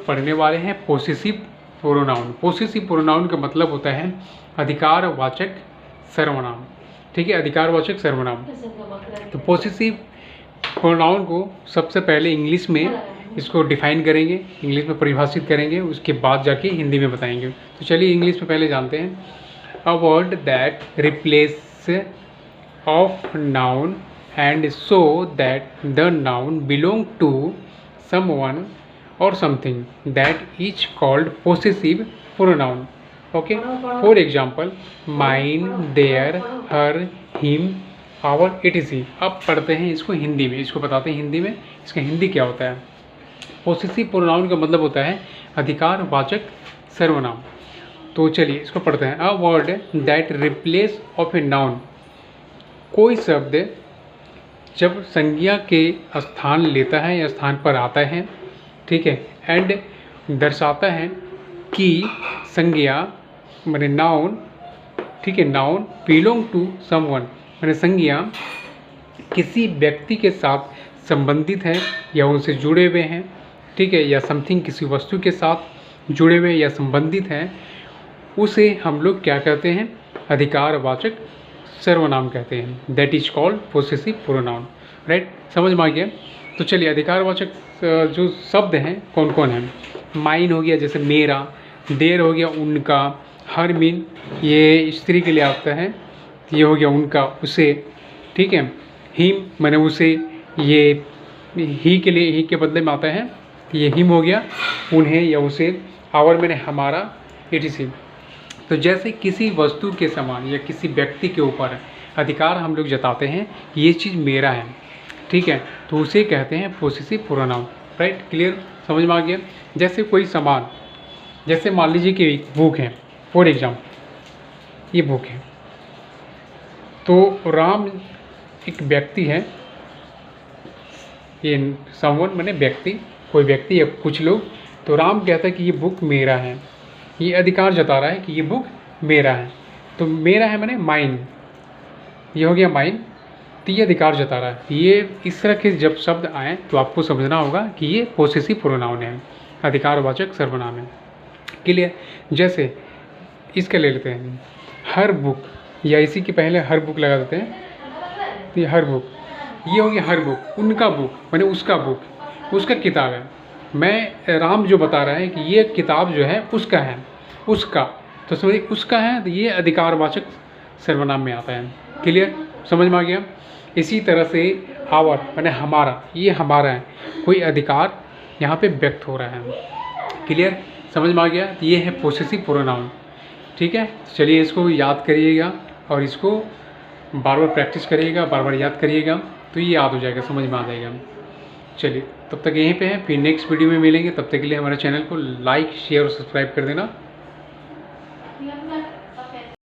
पढ़ने वाले हैं पोसेसिव प्रोनाउन। पोसेसिव प्रोनाउन का मतलब होता है अधिकारवाचक सर्वनाम। ठीक है, अधिकारवाचक सर्वनाम। तो पोसेसिव प्रोनाउन को सबसे पहले इंग्लिश में इसको डिफाइन करेंगे, इंग्लिश में परिभाषित करेंगे, उसके बाद जाके हिंदी में बताएंगे। तो चलिए इंग्लिश में पहले जानते हैं। A word that replace of noun and show that the noun belong to someone or something that is called possessive pronoun. Okay, for example, mine, their, her, him, our, etc. अब पढ़ते हैं इसको हिंदी में, इसको बताते हैं हिंदी में इसका हिंदी क्या होता है। पोसेसिव प्रोनाउन का मतलब होता है अधिकारवाचक सर्वनाम। तो चलिए इसको पढ़ते हैं। A word that replace of a noun, कोई शब्द जब संज्ञा के स्थान लेता है या स्थान पर आता है, ठीक है, एंड दर्शाता है कि संज्ञा माने नाउन, ठीक है, नाउन बिलोंग टू समवन माने संज्ञा किसी व्यक्ति के साथ संबंधित है या उनसे जुड़े हुए हैं, ठीक है, या समथिंग किसी वस्तु के साथ जुड़े हुए या संबंधित हैं, उसे हम लोग क्या कहते हैं, अधिकारवाचक सर्वनाम कहते हैं। That is called possessive pronoun. Right, समझ में आ गया। तो चलिए अधिकारवाचक जो शब्द हैं कौन कौन हैं। माइन हो गया जैसे मेरा, देर हो गया उनका, हर मीन ये स्त्री के लिए आता है, ये हो गया उनका उसे, ठीक है, हिम मैंने उसे, ये ही के लिए ही के बदले में आता है, ये हिम हो गया उन्हें या उसे, आवर मैंने हमारा, etc। तो जैसे किसी वस्तु के समान या किसी व्यक्ति के ऊपर अधिकार हम लोग जताते हैं, ये चीज़ मेरा है, ठीक है, तो उसे कहते हैं पोसेसिव प्रोनाउन। राइट, क्लियर, समझ में आ गया। जैसे कोई सामान, जैसे मान लीजिए कि एक बुक है, फॉर एग्जाम्पल ये बुक है, तो राम एक व्यक्ति है, ये समवन मैंने व्यक्ति, कोई व्यक्ति या कुछ लोग, तो राम कहता है कि ये बुक मेरा है, ये अधिकार जता रहा है कि ये बुक मेरा है। तो मेरा है मैंने माइन, ये हो गया माइन, तो ये अधिकार जता रहा है। ये इस तरह के जब शब्द आएँ तो आपको समझना होगा कि ये पोसेसिव प्रोनाउन है, अधिकारवाचक सर्वनाम है। क्लियर। जैसे इसके ले लेते हैं हर बुक, या इसी के पहले हर बुक लगा देते हैं, तो ये हर बुक, ये हो गया हर बुक, उनका बुक मैंने उसका बुक, उसका किताब है। मैं राम जो बता रहा है कि ये किताब जो है उसका है, उसका, तो समझिए उसका है, तो ये अधिकारवाचक सर्वनाम में आता है। क्लियर, समझ में आ गया। इसी तरह से आवर मैंने हमारा, ये हमारा है, कोई अधिकार यहाँ पे व्यक्त हो रहा है। क्लियर, समझ में आ गया। तो ये है पोसेसिव प्रोनाउन। ठीक है, चलिए इसको याद करिएगा और इसको बार बार प्रैक्टिस करिएगा, बार बार याद करिएगा, तो ये याद हो जाएगा, समझ में आ जाएगा। चलिए तब तक यहीं पे हैं, फिर नेक्स्ट वीडियो में मिलेंगे। तब तक के लिए हमारे चैनल को लाइक, शेयर और सब्सक्राइब कर देना।